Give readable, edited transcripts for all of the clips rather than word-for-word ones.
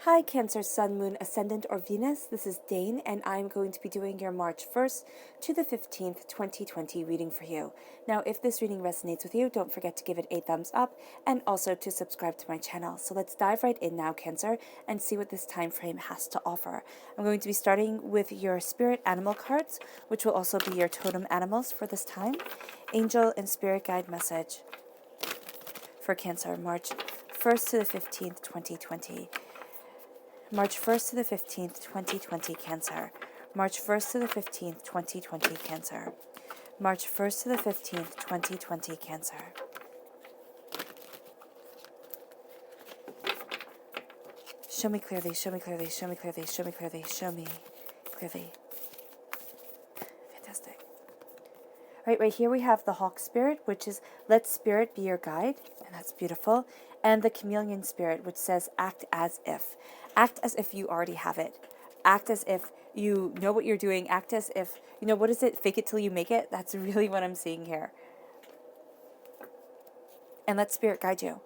Hi, Cancer, Sun, Moon, Ascendant, or Venus. This is Dane, and I'm going to be doing your March 1st to the 15th, 2020 reading for you. Now, if this reading resonates with you, don't forget to give it a thumbs up and also to subscribe to my channel. So let's dive right in now, Cancer, and see what this time frame has to offer. I'm going to be starting with your spirit animal cards, which will also be your totem animals for this time. Angel and spirit guide message for Cancer, March 1st to the 15th, 2020. March 1st to the 15th, 2020, Cancer. March 1st to the 15th, 2020, Cancer. March 1st to the 15th, 2020, Cancer. Show me clearly, show me clearly, show me clearly, show me clearly, show me clearly. Fantastic. Right here we have the Hawk Spirit, which is let Spirit be your guide, and that's beautiful. And the Chameleon Spirit, which says act as if. Act as if you already have it. Act as if you know what you're doing. Act as if, what is it? Fake it till you make it? That's really what I'm seeing here. And let Spirit guide you.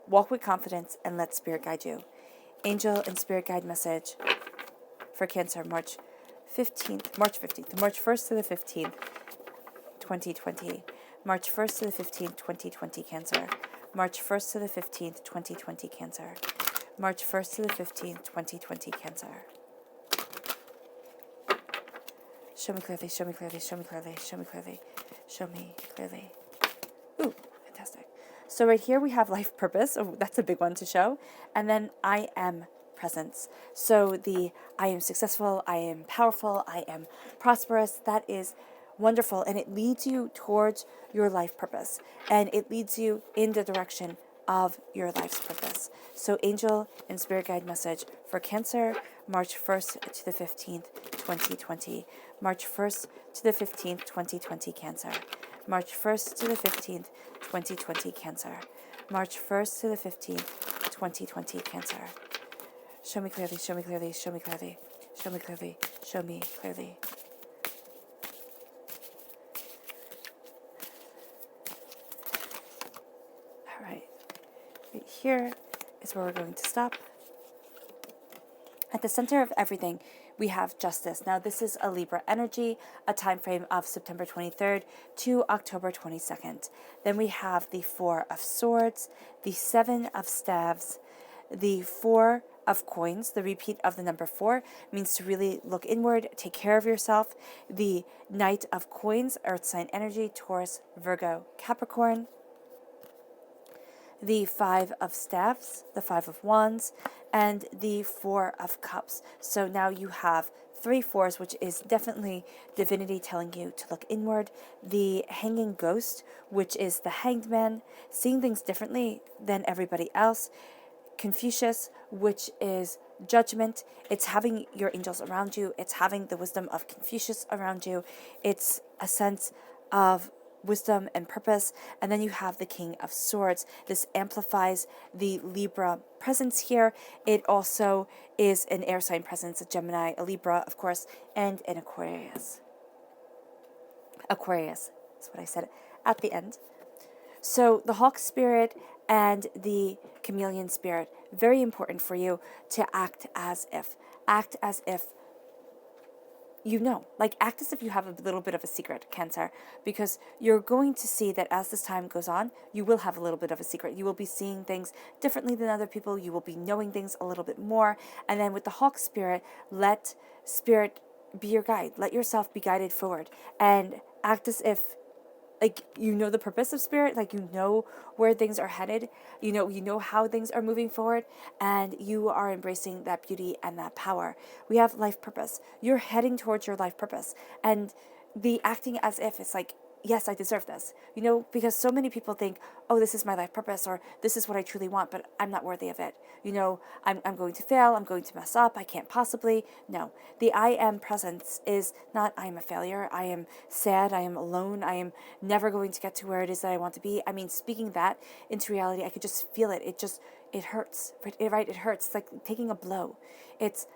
Walk with confidence and let Spirit guide you. Angel and Spirit guide message for Cancer, March 15th, March 1st to the 15th, 2020. March 1st to the 15th, 2020, Cancer. March 1st to the 15th, 2020, Cancer. March 1st to the 15th, 2020, Cancer. Show me clearly, show me clearly, show me clearly, show me clearly, show me clearly. Ooh, fantastic. So right here we have life purpose. Oh, that's a big one to show. And then I am presence. So the I am successful, I am powerful, I am prosperous. That is wonderful. And it leads you towards your life purpose. And it leads you in the direction of your life's purpose. So angel and spirit guide message for Cancer, March 1st to the 15th, 2020. March 1st to the 15th, 2020, Cancer. March 1st to the 15th, 2020, Cancer. March 1st to the 15th, 2020, Cancer. Show me clearly, show me clearly, show me clearly, show me clearly, show me clearly. All right. Right here is where we're going to stop. At the center of everything, we have justice. Now, this is a Libra energy, a time frame of September 23rd to October 22nd. Then we have the Four of Swords, the Seven of Staves, the Four of Coins. The repeat of the number 4 means to really look inward, take care of yourself. The Knight of Coins, Earth sign energy, Taurus, Virgo, Capricorn. The Five of Staffs, the Five of Wands, and the Four of Cups. So now you have 3 fours, which is definitely divinity telling you to look inward. The Hanging Ghost, which is the Hanged Man, seeing things differently than everybody else. Confucius, which is judgment. It's having your angels around you. It's having the wisdom of Confucius around you. It's a sense of wisdom and purpose. And then you have the King of Swords. This amplifies the Libra presence here. It also is an air sign presence, a Gemini, a Libra, of course, and an Aquarius. Aquarius is what I said at the end. So the Hawk Spirit and the Chameleon Spirit, very important for you to act as if. Act as if act as if you have a little bit of a secret, Cancer, because you're going to see that as this time goes on, you will have a little bit of a secret. You will be seeing things differently than other people. You will be knowing things a little bit more. And then with the Hawk Spirit, let Spirit be your guide. Let yourself be guided forward and act as if the purpose of Spirit, you know where things are headed, you know how things are moving forward, and you are embracing that beauty and that power. We have life purpose. You're heading towards your life purpose, and the acting as if it's yes, I deserve this, because so many people think, oh, this is my life purpose, or this is what I truly want, but I'm not worthy of it. I'm going to fail, I'm going to mess up, I can't possibly. No, the I am presence is not I am a failure, I am sad, I am alone, I am never going to get to where it is that I want to be. I mean, speaking that into reality, I could just feel it. It hurts, right? It hurts. It's like taking a blow. It's,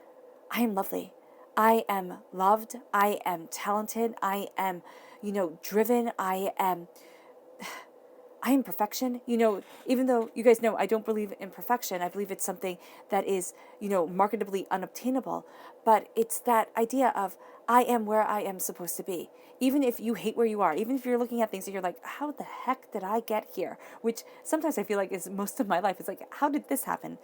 I am lovely. I am loved. I am talented. I am, driven. I am I am perfection. Even though you guys know I don't believe in perfection, I believe it's something that is, marketably unobtainable. But it's that idea of I am where I am supposed to be. Even if you hate where you are, even if you're looking at things and you're like, how the heck did I get here? Which sometimes I feel like is most of my life. It's like, how did this happen?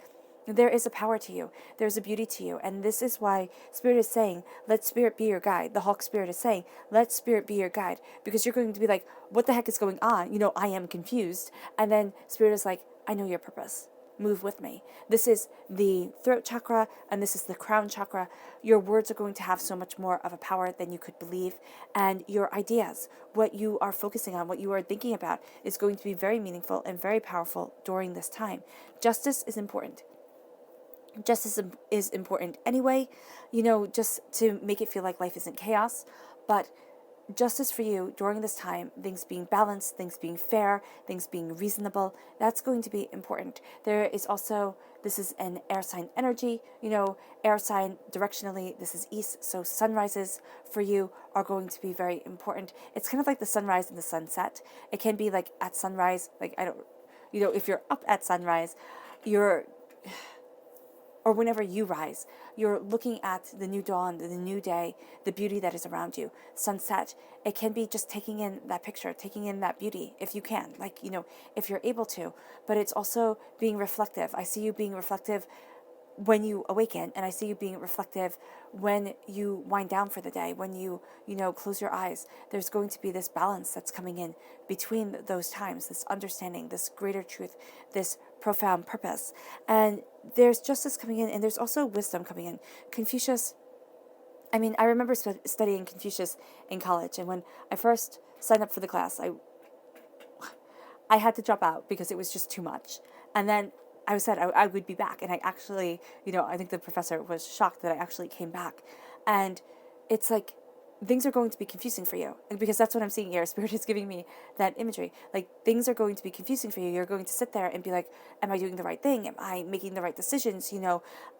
There is a power to you. There's a beauty to you. And this is why Spirit is saying, let Spirit be your guide. The Hawk Spirit is saying, let Spirit be your guide. Because you're going to be like, what the heck is going on? I am confused. And then Spirit is like, I know your purpose. Move with me. This is the throat chakra and this is the crown chakra. Your words are going to have so much more of a power than you could believe. And your ideas, what you are focusing on, what you are thinking about, is going to be very meaningful and very powerful during this time. Justice is important. Justice is important anyway, just to make it feel like life isn't chaos. But justice for you during this time, things being balanced, things being fair, things being reasonable, that's going to be important. There is also, this is an air sign energy, air sign directionally, this is east, so sunrises for you are going to be very important. It's kind of like the sunrise and the sunset. It can be like at sunrise, like if you're up at sunrise, or whenever you rise, you're looking at the new dawn, the new day, the beauty that is around you. Sunset, it can be just taking in that picture, taking in that beauty, if you can, if you're able to. But it's also being reflective. I see you being reflective when you awaken, and I see you being reflective when you wind down for the day, when you close your eyes. There's going to be this balance that's coming in between those times, this understanding, this greater truth, this profound purpose. And there's justice coming in, and there's also wisdom coming in. Confucius, I remember studying Confucius in college, and when I first signed up for the class, I had to drop out because it was just too much. And then I said I would be back, and I actually, I think the professor was shocked that I actually came back. And it's like, things are going to be confusing for you, because that's what I'm seeing here. Spirit is giving me that imagery. Like, things are going to be confusing for you. You're going to sit there and be like, am I doing the right thing? Am I making the right decisions?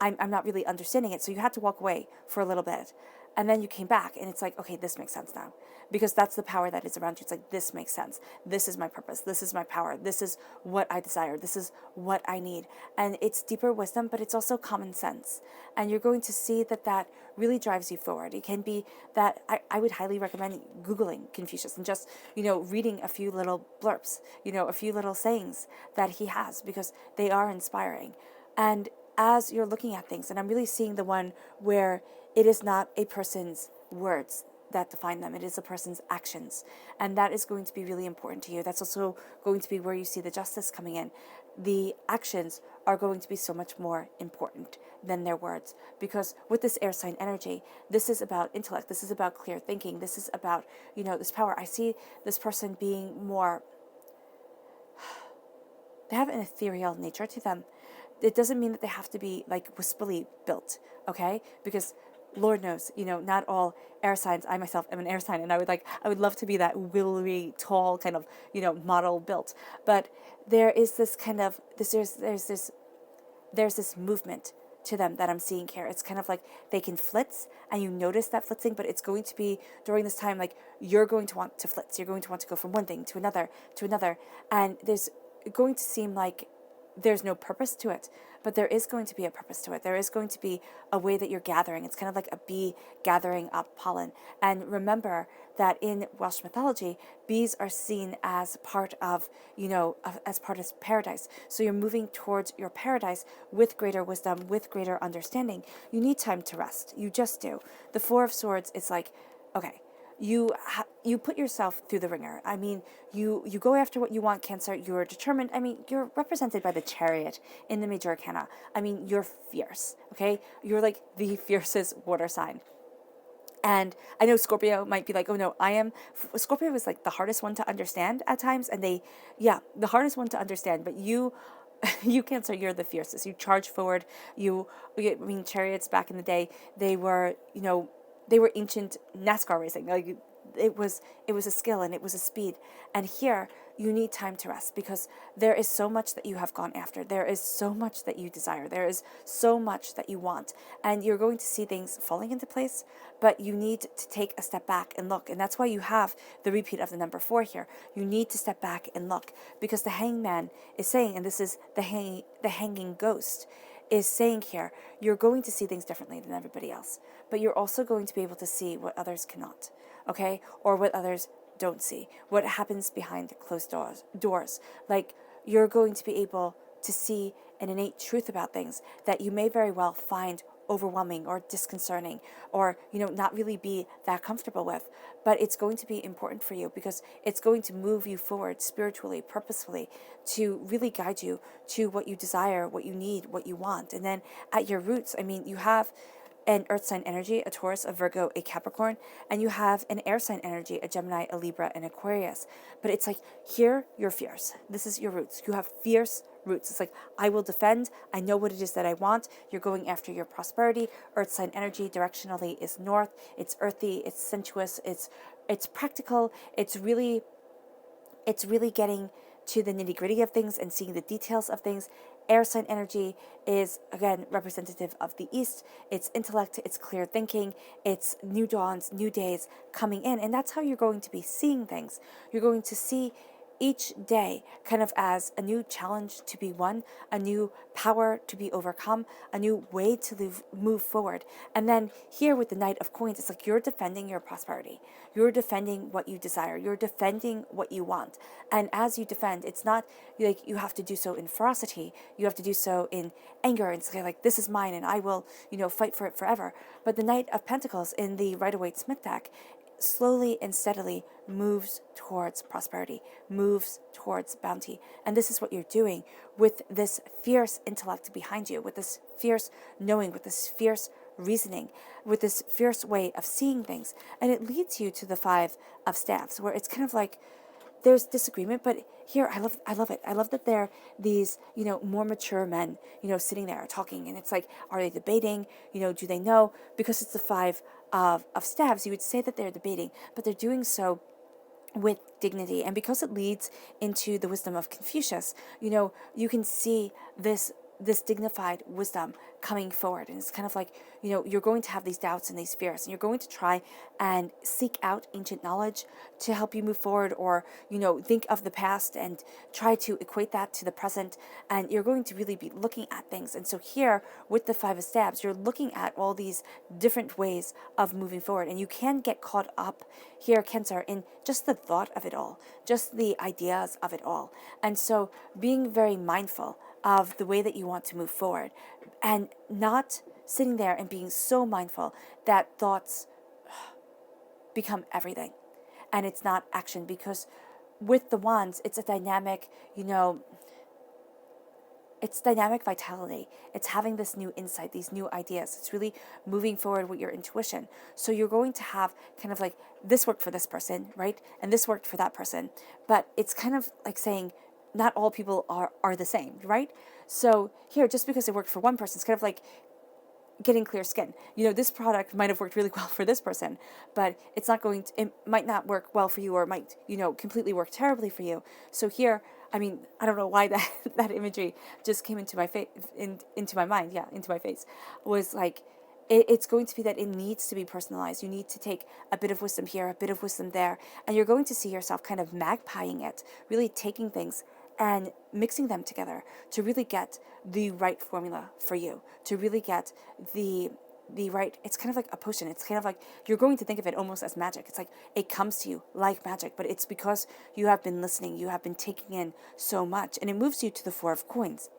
I'm not really understanding it. So you had to walk away for a little bit. And then you came back, and it's like, okay, this makes sense now. Because that's the power that is around you. It's like, this makes sense. This is my purpose. This is my power. This is what I desire. This is what I need. And it's deeper wisdom, but it's also common sense. And you're going to see that really drives you forward. It can be that I would highly recommend Googling Confucius and just, reading a few little blurbs, a few little sayings that he has, because they are inspiring. And as you're looking at things, and I'm really seeing the one where it is not a person's words that define them. It is a person's actions. And that is going to be really important to you. That's also going to be where you see the justice coming in. The actions are going to be so much more important than their words. Because with this air sign energy, this is about intellect. This is about clear thinking. This is about, this power. I see this person being more, they have an ethereal nature to them. It doesn't mean that they have to be like wispily built, okay? Because Lord knows, not all air signs. I myself am an air sign, and I would love to be that willowy, tall kind of, model built. But there is this kind of there's this movement to them that I'm seeing here. It's kind of like they can flitz, and you notice that flitzing, but it's going to be during this time, like, you're going to want to flitz. You're going to want to go from one thing to another, and there's going to seem like there's no purpose to it, but there is going to be a purpose to it. There is going to be a way that you're gathering. It's kind of like a bee gathering up pollen. And remember that in Welsh mythology, bees are seen as part of, as part of paradise. So you're moving towards your paradise with greater wisdom, with greater understanding. You need time to rest. You just do. The Four of Swords is like, okay, you put yourself through the ringer. You go after what you want, Cancer. You're determined. You're represented by the Chariot in the major arcana. You're fierce, okay? You're like the fiercest water sign. And I know Scorpio might be like, oh no, Scorpio is like the hardest one to understand at times. And the hardest one to understand, but you Cancer, you're the fiercest. You charge forward. Chariots back in the day, they were ancient NASCAR racing. Like, it was a skill and it was a speed. And here you need time to rest, because there is so much that you have gone after. There is so much that you desire. There is so much that you want. And you're going to see things falling into place, but you need to take a step back and look. And that's why you have the repeat of the number 4 here. You need to step back and look, because the hangman is saying, and this is the hanging ghost, is saying here, you're going to see things differently than everybody else, but you're also going to be able to see what others cannot, okay? Or what others don't see, what happens behind closed doors. Like, you're going to be able to see an innate truth about things that you may very well find overwhelming or disconcerting, or not really be that comfortable with, but it's going to be important for you, because it's going to move you forward spiritually, purposefully, to really guide you to what you desire, what you need, what you want. And then at your roots, you have an earth sign energy, a Taurus, a Virgo, a Capricorn, and you have an air sign energy, a Gemini, a Libra, and Aquarius. But it's like, here, you're fierce. This is your roots. You have fierce roots. It's like, I will defend. I know what it is that I want. You're going after your prosperity. Earth sign energy directionally is north. It's earthy. It's sensuous. It's practical. It's really getting to the nitty-gritty of things and seeing the details of things. Air sign energy is, again, representative of the East. It's intellect, it's clear thinking, it's new dawns, new days coming in. And that's how you're going to be seeing things. You're going to see each day kind of as a new challenge to be won, a new power to be overcome, a new way to move forward. And then here with the Knight of Coins, it's like you're defending your prosperity. You're defending what you desire. You're defending what you want. And as you defend, it's not like you have to do so in ferocity. You have to do so in anger and say, like, this is mine and I will, fight for it forever. But the Knight of Pentacles in the Rider-Waite-Smith deck slowly and steadily moves towards prosperity, moves towards bounty. And this is what you're doing with this fierce intellect behind you, with this fierce knowing, with this fierce reasoning, with this fierce way of seeing things. And it leads you to the 5 of Staves, where it's kind of like there's disagreement, but here I love it. I love that they're these, more mature men, sitting there talking, and it's like, are they debating? Do they know? Because it's the 5 of Staves, you would say that they're debating, but they're doing so with dignity. And because it leads into the wisdom of Confucius, you can see this dignified wisdom coming forward. And it's kind of like, you're going to have these doubts and these fears, and you're going to try and seek out ancient knowledge to help you move forward, or, think of the past and try to equate that to the present. And you're going to really be looking at things. And so here with the 5 of Staves, you're looking at all these different ways of moving forward. And you can get caught up here, Cancer, in just the thought of it all, just the ideas of it all. And so being very mindful of the way that you want to move forward, and not sitting there and being so mindful that thoughts become everything and it's not action. Because with the wands, it's a dynamic, it's dynamic vitality. It's having this new insight, these new ideas. It's really moving forward with your intuition. So you're going to have kind of like, this worked for this person, right? And this worked for that person. But it's kind of like saying, not all people are the same, right? So here, just because it worked for one person, it's kind of like getting clear skin. This product might have worked really well for this person, but it might not work well for you, or it might, completely work terribly for you. So here, I don't know why that imagery just came into my face, into my mind, into my face, was like, it's going to be that it needs to be personalized. You need to take a bit of wisdom here, a bit of wisdom there, and you're going to see yourself kind of magpieing it, really taking things and mixing them together to really get the right formula for you, to really get the right, it's kind of like a potion. It's kind of like, you're going to think of it almost as magic. It's like it comes to you like magic, but it's because you have been listening, you have been taking in so much, and it moves you to the 4 of Coins.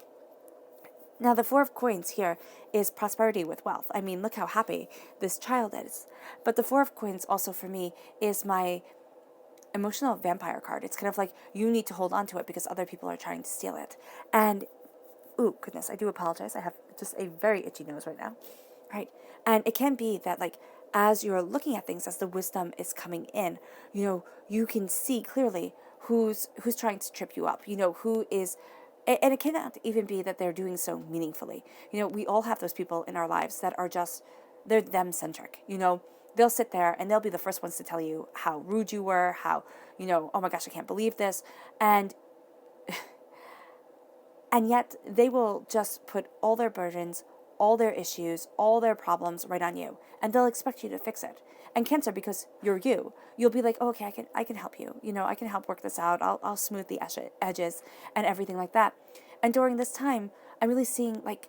Now, the 4 of Coins here is prosperity with wealth. Look how happy this child is. But the 4 of Coins also for me is my emotional vampire card. It's kind of like you need to hold on to it because other people are trying to steal it. And, oh goodness, I do apologize. I have just a very itchy nose right now. Right? And it can be that, like, as you're looking at things, as the wisdom is coming in, you can see clearly who's trying to trip you up, who is. And it cannot even be that they're doing so meaningfully. We all have those people in our lives that are just, they're them-centric, they'll sit there and they'll be the first ones to tell you how rude you were, how, oh my gosh, I can't believe this. And yet they will just put all their burdens, all their issues, all their problems right on you. And they'll expect you to fix it. And Cancer, because you're you, you'll be like, oh, okay, I can help you. I can help work this out. I'll smooth the edges and everything like that. And during this time, I'm really seeing like,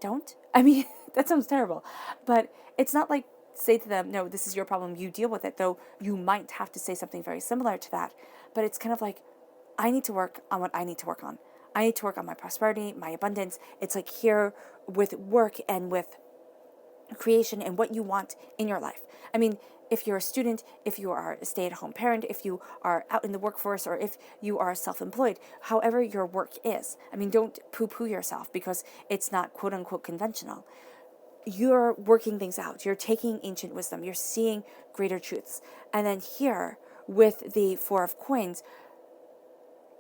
don't. I mean, that sounds terrible. But it's not like say to them, no, this is your problem, you deal with it. Though you might have to say something very similar to that. But it's kind of like, I need to work on what I need to work on. I need to work on my prosperity, my abundance. It's like here with work and with creation and what you want in your life. I mean, if you're a student, if you are a stay-at-home parent, if you are out in the workforce, or if you are self-employed, however your work is, I mean, don't poo-poo yourself because it's not quote-unquote conventional. You're working things out. You're taking ancient wisdom. You're seeing greater truths. And then here, with the Four of Coins,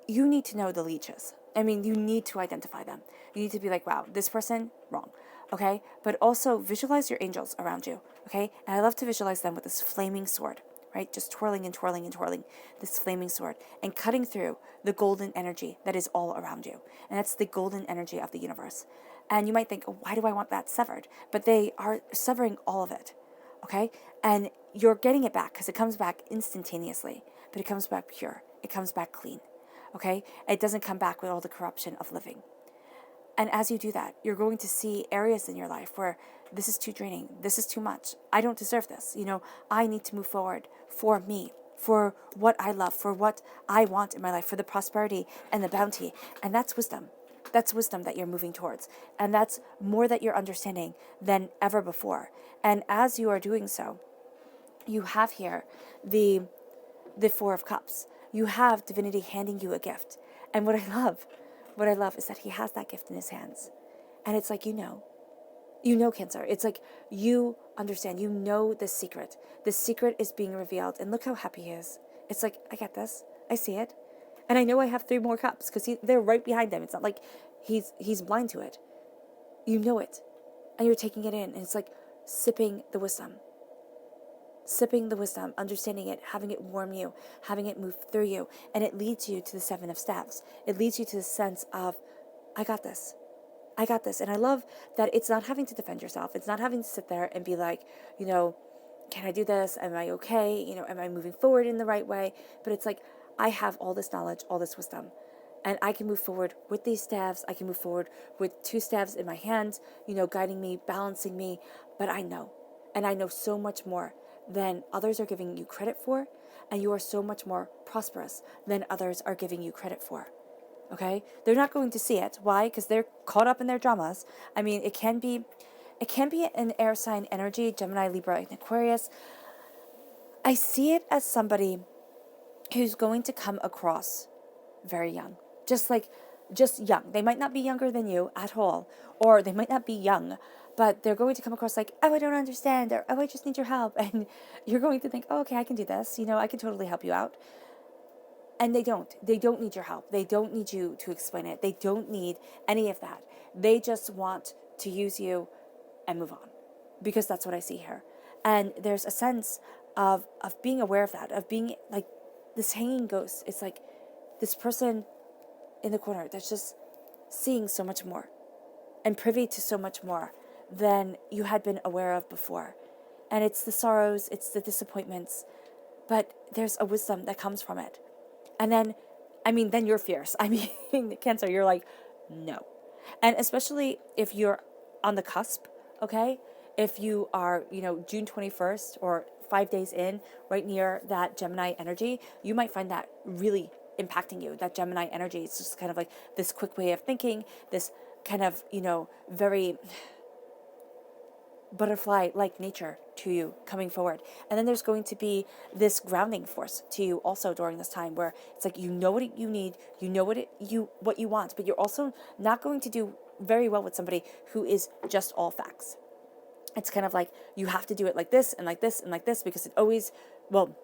you need to know the leeches. I mean, you need to identify them. You need to be like, wow, this person, wrong. Okay? But also visualize your angels around you. Okay? And I love to visualize them with this flaming sword, right? Just twirling and twirling and twirling this flaming sword and cutting through the golden energy that is all around you. And that's the golden energy of the universe. And you might think, oh, why do I want that severed? But they are severing all of it. Okay? And you're getting it back because it comes back instantaneously, but it comes back pure. It comes back clean. Okay? It doesn't come back with all the corruption of living. And as you do that, you're going to see areas in your life where this is too draining. This is too much. I don't deserve this. I need to move forward for me, for what I love, for what I want in my life, for the prosperity and the bounty. And that's wisdom. That's wisdom that you're moving towards. And that's more that you're understanding than ever before. And as you are doing so, you have here the Four of Cups. You have divinity handing you a gift. And what I love is that he has that gift in his hands. And it's like, Cancer. It's like you understand, the secret. The secret is being revealed. And look how happy he is. It's like, I get this. I see it. And I know I have 3 more cups because they're right behind him. It's not like he's blind to it. You know it. And you're taking it in. And it's like sipping the wisdom. Sipping the wisdom, understanding it, having it warm you, having it move through you. And it leads you to the 7 of Staves. It leads you to the sense of, I got this. I got this. And I love that it's not having to defend yourself. It's not having to sit there and be like, can I do this? Am I okay? Am I moving forward in the right way? But it's like, I have all this knowledge, all this wisdom. And I can move forward with these staves. I can move forward with 2 staves in my hand, guiding me, balancing me. But I know. And I know so much more than others are giving you credit for, and you are so much more prosperous than others are giving you credit for. Okay? They're not going to see it. Why? Because they're caught up in their dramas. I mean, it can be an air sign energy, Gemini, Libra, and Aquarius. I see it as somebody who's going to come across very young. Just young. They might not be younger than you at all, or they might not be young, but they're going to come across like, oh, I don't understand, or oh, I just need your help. And you're going to think, oh, okay, I can do this. I can totally help you out. And they don't. They don't need your help. They don't need you to explain it. They don't need any of that. They just want to use you and move on, because that's what I see here. And there's a sense of being aware of that, of being like this hanging ghost. It's like this person in the corner that's just seeing so much more and privy to so much more than you had been aware of before. And it's the sorrows, it's the disappointments, but there's a wisdom that comes from it. And then you're fierce. Cancer, you're like, no. And especially if you're on the cusp, okay? If you are, June 21st or 5 days in, right near that Gemini energy, you might find that really impacting you. That Gemini energy is just kind of like this quick way of thinking, this kind of, very butterfly-like nature to you coming forward. And then there's going to be this grounding force to you also during this time, where it's like, what you need, what you want, but you're also not going to do very well with somebody who is just all facts. It's kind of like you have to do it like this and like this and like this, because it always, well,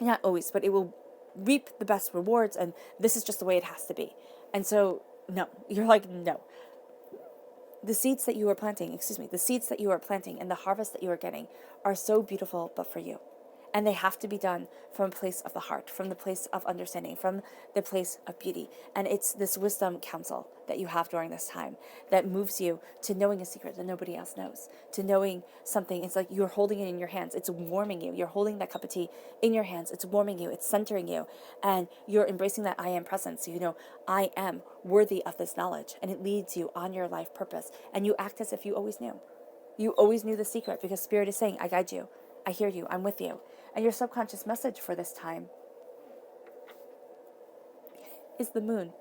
not always, but it will reap the best rewards, and this is just the way it has to be. And so, no, you're like, no. the seeds that you are planting, the seeds that you are planting and the harvest that you are getting are so beautiful, but for you. And they have to be done from a place of the heart, from the place of understanding, from the place of beauty. And it's this wisdom counsel that you have during this time that moves you to knowing a secret that nobody else knows, to knowing something. It's like you're holding it in your hands. It's warming you. You're holding that cup of tea in your hands. It's warming you. It's centering you. And you're embracing that I am presence. So you know, I am worthy of this knowledge. And it leads you on your life purpose. And you act as if you always knew. You always knew the secret because Spirit is saying, I guide you. I hear you. I'm with you. And your subconscious message for this time is the moon.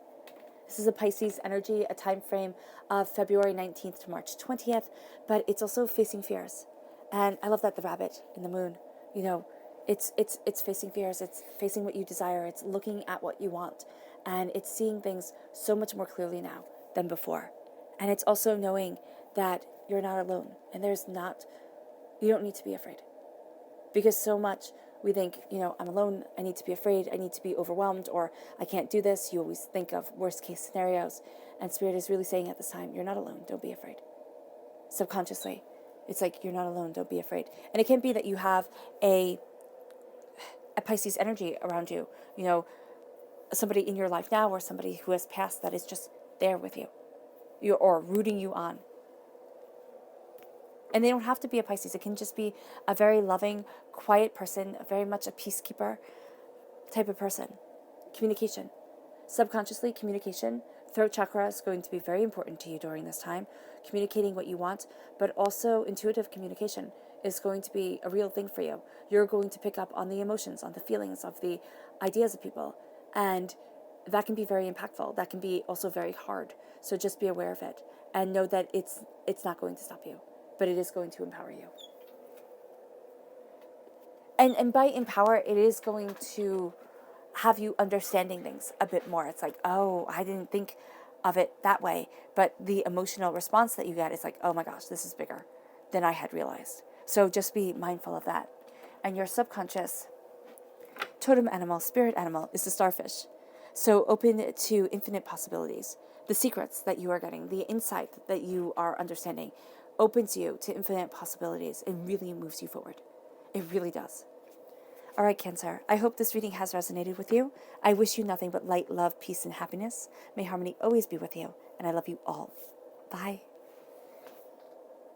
This is a Pisces energy, a time frame of February 19th to March 20th, but it's also facing fears. And I love that the rabbit in the moon, you know, it's facing fears, it's facing what you desire, it's looking at what you want, and it's seeing things so much more clearly now than before. And it's also knowing that you're not alone, and you don't need to be afraid. Because so much we think, you know, I'm alone, I need to be afraid, I need to be overwhelmed, or I can't do this. You always think of worst case scenarios. And Spirit is really saying at this time, you're not alone, don't be afraid. Subconsciously, it's like, you're not alone, don't be afraid. And it can be that you have a Pisces energy around you, you know, somebody in your life now or somebody who has passed that is just there with you, or rooting you on. And they don't have to be a Pisces. It can just be a very loving, quiet person, very much a peacekeeper type of person. Communication. Subconsciously, communication. Throat chakra is going to be very important to you during this time. Communicating what you want, but also intuitive communication is going to be a real thing for you. You're going to pick up on the emotions, on the feelings of the ideas of people. And that can be very impactful. That can be also very hard. So just be aware of it and know that it's not going to stop you, but it is going to empower you. And by empower, it is going to have you understanding things a bit more. It's like, oh, I didn't think of it that way. But the emotional response that you get is like, oh my gosh, this is bigger than I had realized. So just be mindful of that. And your subconscious totem animal, spirit animal, is the starfish. So open to infinite possibilities. The secrets that you are getting, the insight that you are understanding, opens you to infinite possibilities and really moves you forward. It really does. All right, Cancer, I hope this reading has resonated with you. I wish you nothing but light, love, peace, and happiness. May harmony always be with you, and I love you all. Bye.